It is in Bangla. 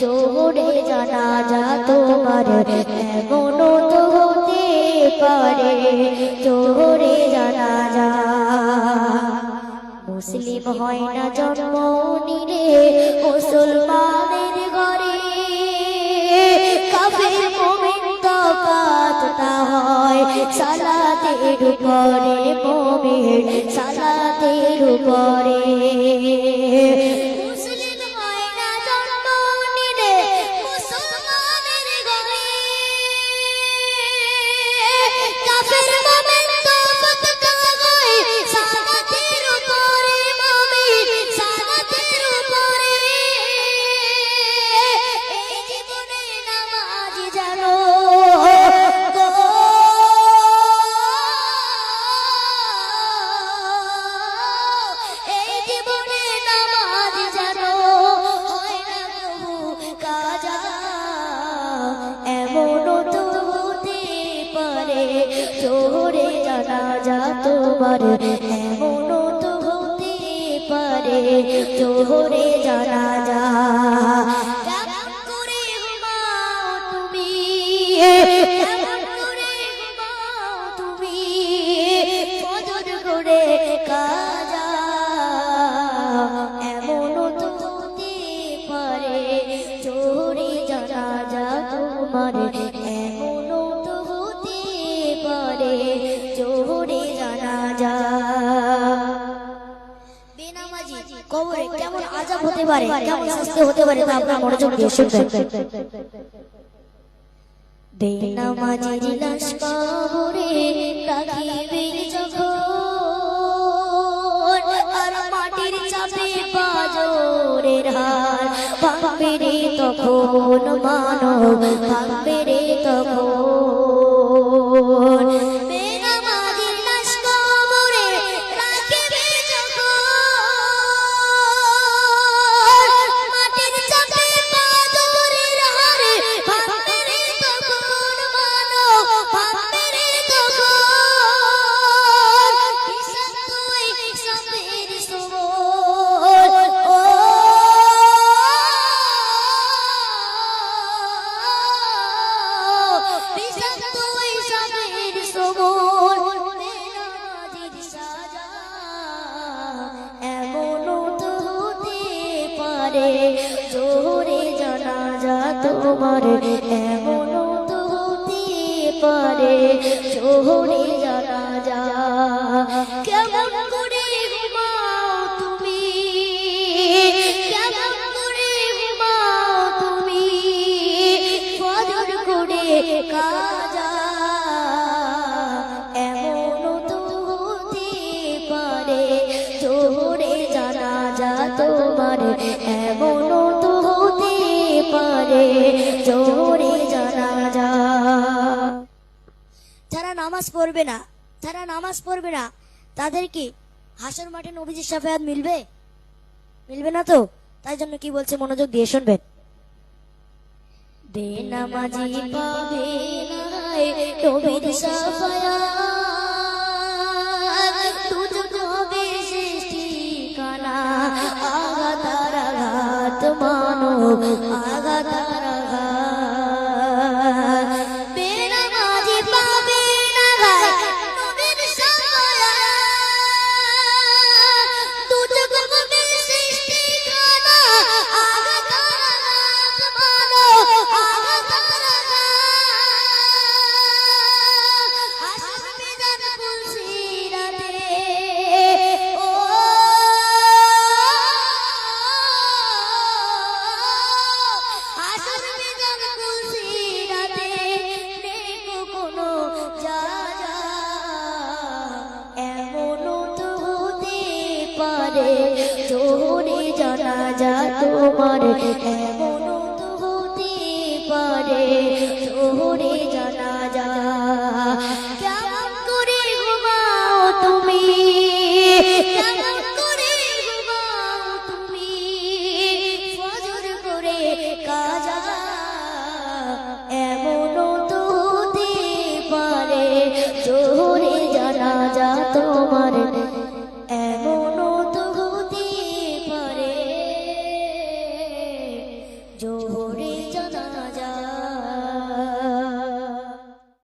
জোহরে জানাজা তোমার এমনও তো হতে পারে জোহরে জানাজা। মুসলিম হয় না জন্ম নিলে মুসলমানের ঘরে, কাফের মুমিন তফাৎটা হয় সালাতের উপরে, মুমিন সালাতের উপরে। মুসলিম হয় না জন্ম নিলে মুসলমানের ঘরে, কাফের মুমিন তফাৎটা হয় সালাতের উপরে, মুমিন সালাতের উপরে। এই জীবনে নামাজ জানো এই জীবনে নামাজ জানো হয় না কবু কাজা, এমনও তো হতে পারে জোহরে জানাজা তোমার, এমনও তো হতে পারে জোহরে জানাজা। কেমন করে ঘুমাও তুমি, কেমন করে ঘুমাও তুমি, ফজর করে কাজা, এমনও তো হতে পারে জোহরে জানাজা তোমার, এমনও তো হতে পারে জোহরে জানাজা। বেনামাজি কবরে কেমন আযাব হতে পারে, কেমন শাস্তি হতে পারে তা আপনারা মনোযোগ দিয়ে শুনবেন। বেনামাজির লাশ কবরে রাখিবে যখন, আর মাটির চাপে পাঁজরের হার ভাঙবে রে তখন, মানব ভাঙবে রে তখন। বেনামাজির লাশ কবরে রাখিবে যখন, মাটির চাপে পাঁজরের হার ভাঙবে রে তখন, মানব ভাঙবে রে তখন। হিসাব তুই হিসাবের সমান, হিসাব তুই হিসাবের সমান। বেনামাজির সাজা এমনও তো হতে পারে জোহরে জানাজা তোমার, এমনও তো হতে পারে জোহরে জানাজা। কেমন করে ঘুমাও তুমি, কেমন করে ঘুমাও তুমি, ফজর করে কাজা, এমনও তো হতে পারে জোহরে জানাজা তোমার, এমনও তো হতে পারে জোহরে জানাজা। যারা নামাজ পড়বে না, যারা নামাজ পড়বে না তাদের কি হাসর মাঠে নবীজির শাফায়াত মিলবে? মিলবে না তো। তাই জন্য কি বলছে মনোযোগ দিয়ে শুনবেন। বেনামাজি পাবে না নবীর শাফায়াত, দুজন হবে শেষ ঠিকানা, আঘাত আর আঘাত মানব, আঘাত আর আঘাত। বেনামাজি পাবে না নবীর শাফায়াত, দুজন হবে শেষ ঠিকানা, আঘাত আর আঘাত মানব, আঘাত আর আঘাত। হাসর মিজান ফুলসিরাতে, ও হাসর মিজান ফুলসিরাতে, নেই কোনো জাজা, এমনও তো হতে পারে জোহরে জানাজা তোমার, এমনও তো হতে পারে জোহরে জানাজা। কেমন করে ঘুমাও তুমি, কেমন করে ঘুমাও তুমি, ফজর করে কাজা, এমনও তো হতে পারে জোহরে জানাজা তোমার, এমনও তো হতে পারে জোহরে